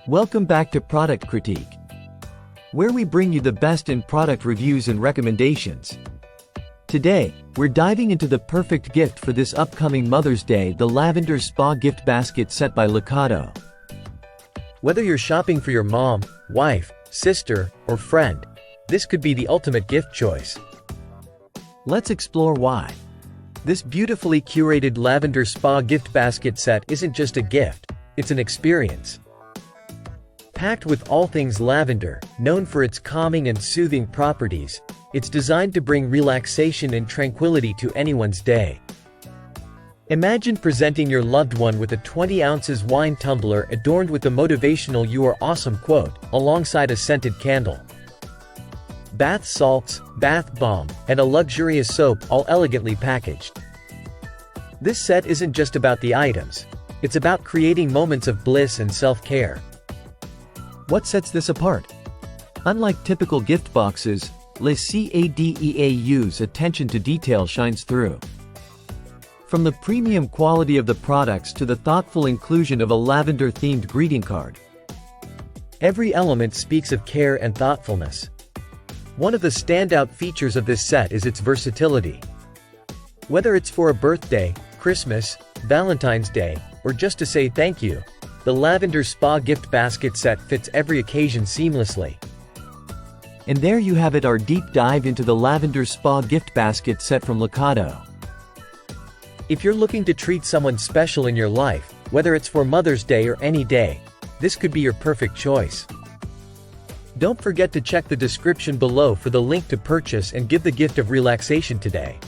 Welcome back to Product Critique, where we bring you the best in product reviews and recommendations. Today, we're diving into the perfect gift for this upcoming Mother's Day, the Lavender Spa Gift Basket Set by CADEAU. Whether you're shopping for your mom, wife, sister, or friend, this could be the ultimate gift choice. Let's explore why. This beautifully curated lavender spa gift basket set isn't just a gift, it's an experience. Packed with all things lavender, known for its calming and soothing properties, it's designed to bring relaxation and tranquility to anyone's day. Imagine presenting your loved one with a 20 ounces wine tumbler adorned with the motivational "You are awesome" quote, alongside a scented candle. Bath salts, bath bomb, and a luxurious soap, all elegantly packaged. This set isn't just about the items, it's about creating moments of bliss and self-care. What sets this apart? Unlike typical gift boxes, le CADEAU's attention to detail shines through. From the premium quality of the products to the thoughtful inclusion of a lavender-themed greeting card, every element speaks of care and thoughtfulness. One of the standout features of this set is its versatility. Whether it's for a birthday, Christmas, Valentine's Day, or just to say thank you, the Lavender Spa Gift Basket Set fits every occasion seamlessly. And there you have it, our deep dive into the Lavender Spa Gift Basket Set from CADEAU. If you're looking to treat someone special in your life, whether it's for Mother's Day or any day, this could be your perfect choice. Don't forget to check the description below for the link to purchase and give the gift of relaxation today.